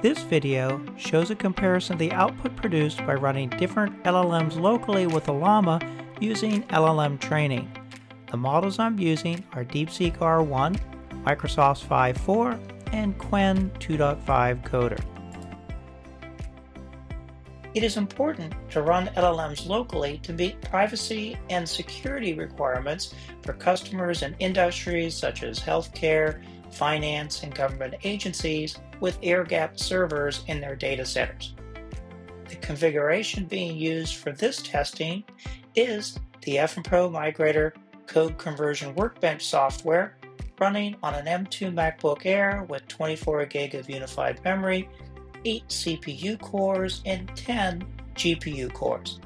This video shows a comparison of the output produced by running different LLMs locally with Ollama using LLM training. The models I'm using are DeepSeek R1, Microsoft's phi4, and Qwen 2.5-Coder. It is important to run LLMs locally to meet privacy and security requirements for customers in industries such as healthcare, finance, and government agencies with air-gapped servers in their data centers. The configuration being used for this testing is the FmPro Migrator Code Conversion Workbench software running on an M2 MacBook Air with 24 GB of unified memory, 8 CPU cores, and 10 GPU cores.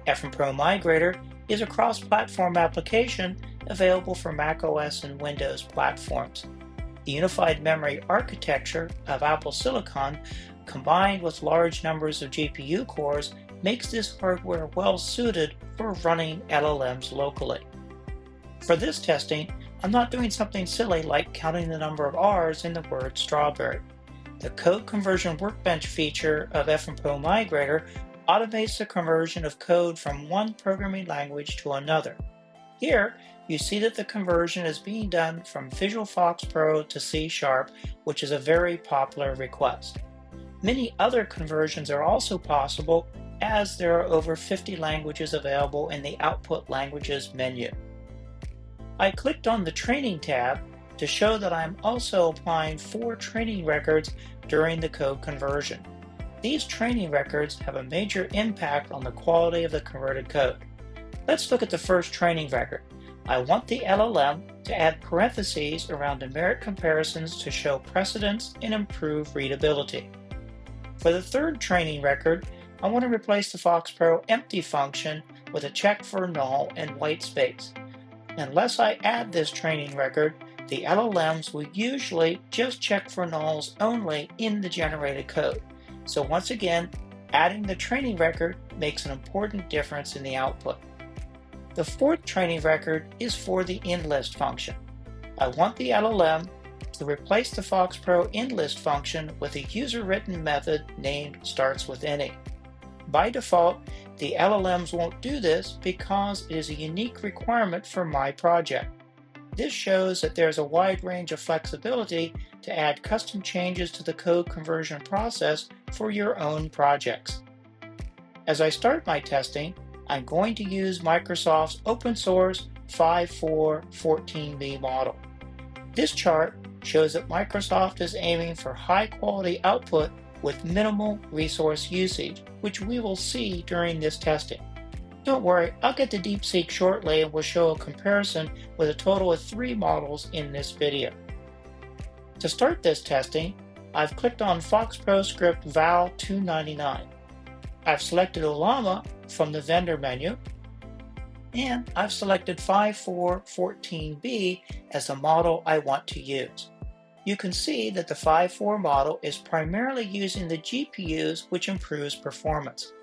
FmPro Migrator is a cross-platform application available for macOS and Windows platforms. The unified memory architecture of Apple Silicon, combined with large numbers of GPU cores, makes this hardware well suited for running LLMs locally. For this testing, I'm not doing something silly like counting the number of R's in the word strawberry. The Code Conversion Workbench feature of FmPro Migrator automates the conversion of code from one programming language to another. Here, you see that the conversion is being done from Visual FoxPro to C#, which is a very popular request. Many other conversions are also possible, as there are over 50 languages available in the Output Languages menu. I clicked on the Training tab to show that I'm also applying 4 training records during the code conversion. These training records have a major impact on the quality of the converted code. Let's look at the first training record. I want the LLM to add parentheses around numeric comparisons to show precedence and improve readability. For the third training record, I want to replace the FoxPro empty function with a check for null and white space. Unless I add this training record, the LLMs will usually just check for nulls only in the generated code. So once again, adding the training record makes an important difference in the output. The fourth training record is for the endList function. I want the LLM to replace the FoxPro endList function with a user-written method named startsWithAny. By default, the LLMs won't do this because it is a unique requirement for my project. This shows that there's a wide range of flexibility to add custom changes to the code conversion process for your own projects. As I start my testing, I'm going to use Microsoft's open source phi4 14B model. This chart shows that Microsoft is aiming for high quality output with minimal resource usage, which we will see during this testing. Don't worry, I'll get to DeepSeek shortly and will show a comparison with a total of 3 models in this video. To start this testing, I've clicked on FoxPro script val 299. I've selected Ollama from the vendor menu, and I've selected phi4 14B as the model I want to use. You can see that the phi4 model is primarily using the GPUs, which improves performance.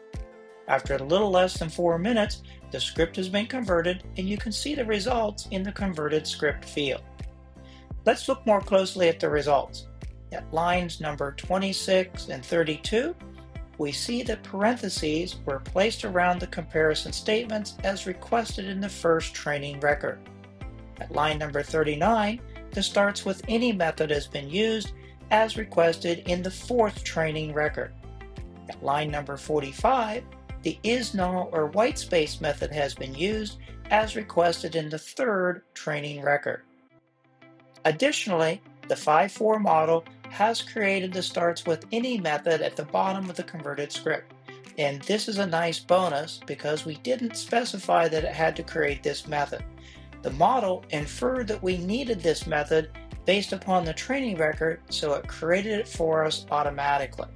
After a little less than 4 minutes, the script has been converted, and you can see the results in the converted script field. Let's look more closely at the results. At lines number 26 and 32, we see that parentheses were placed around the comparison statements as requested in the first training record. At line number 39, the startsWithAny method has been used as requested in the fourth training record. At line number 45, the isNull or whitespace method has been used as requested in the third training record. Additionally, the phi4 model has created the startsWithAny method at the bottom of the converted script. And this is a nice bonus because we didn't specify that it had to create this method. The model inferred that we needed this method based upon the training record, so it created it for us automatically.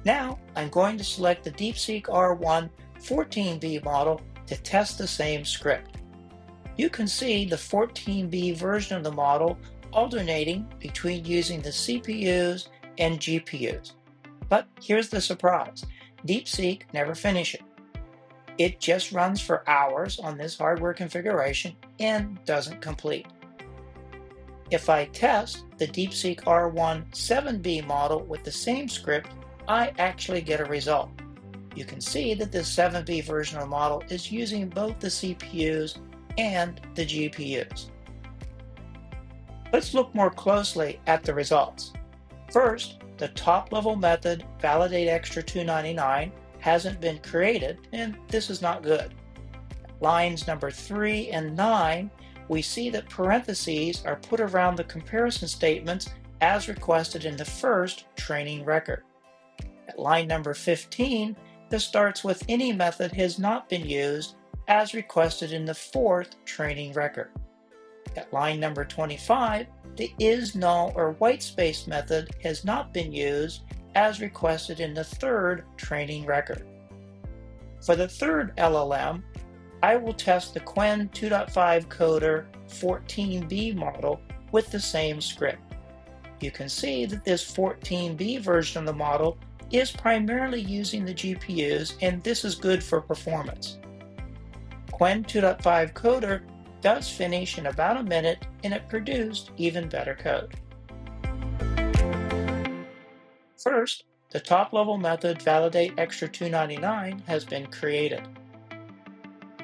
Now, I'm going to select the DeepSeek R1 14B model to test the same script. You can see the 14B version of the model alternating between using the CPUs and GPUs. But here's the surprise. DeepSeek never finishes it. It just runs for hours on this hardware configuration and doesn't complete. If I test the DeepSeek R1 7B model with the same script, I actually get a result. You can see that this 7B version of the model is using both the CPUs and the GPUs. Let's look more closely at the results. First, the top-level method validateExtra299 hasn't been created, and this is not good. Lines number 3 and 9, we see that parentheses are put around the comparison statements as requested in the first training record. At line number 15, the starts with any method has not been used as requested in the fourth training record. At line number 25, the is null or whitespace method has not been used as requested in the third training record. For the third LLM, I will test the Qwen 2.5-Coder 14B model with the same script. You can see that this 14B version of the model is primarily using the GPUs, and this is good for performance. Qwen 2.5-Coder does finish in about a minute, and it produced even better code. First, the top-level method validateExtra299 has been created.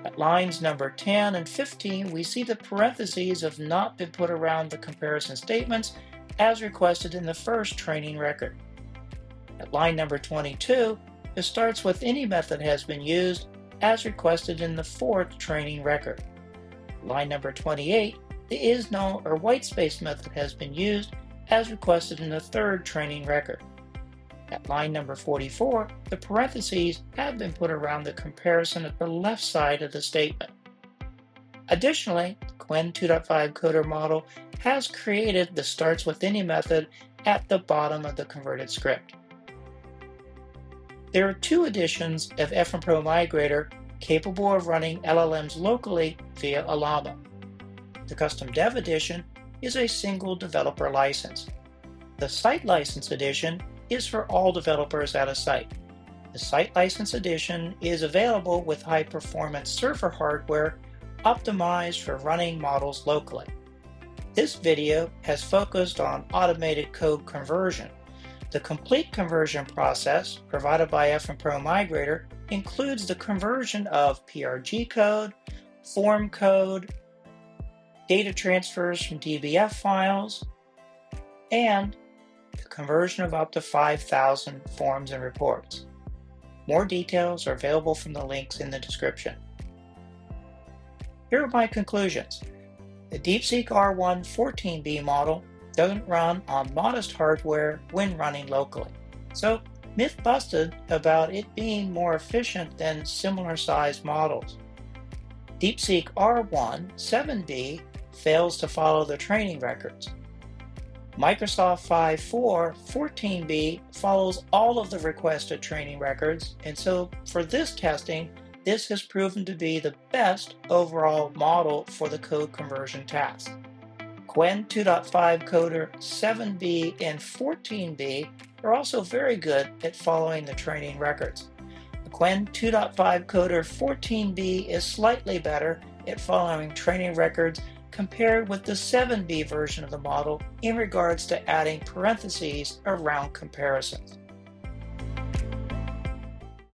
At lines number 10 and 15, we see the parentheses have not been put around the comparison statements as requested in the first training record. At line number 22, the starts with any method has been used as requested in the fourth training record. Line number 28, the is null or whitespace method has been used as requested in the third training record. At line number 44, the parentheses have been put around the comparison at the left side of the statement. Additionally, the Qwen 2.5-Coder model has created the starts with any method at the bottom of the converted script. There are two editions of FmPro Migrator capable of running LLMs locally via Ollama. The Custom Dev Edition is a single developer license. The Site License Edition is for all developers at a site. The Site License Edition is available with high-performance server hardware optimized for running models locally. This video has focused on automated code conversion. The complete conversion process provided by FmPro Migrator includes the conversion of PRG code, form code, data transfers from DBF files, and the conversion of up to 5,000 forms and reports. More details are available from the links in the description. Here are my conclusions. The DeepSeek R1 14B model doesn't run on modest hardware when running locally. So, myth busted about it being more efficient than similar sized models. DeepSeek R1 7B fails to follow the training records. Microsoft phi4 14B follows all of the requested training records, and so for this testing, this has proven to be the best overall model for the code conversion task. Qwen 2.5-Coder 7B and 14B are also very good at following the training records. The Qwen 2.5-Coder 14B is slightly better at following training records compared with the 7B version of the model in regards to adding parentheses around comparisons.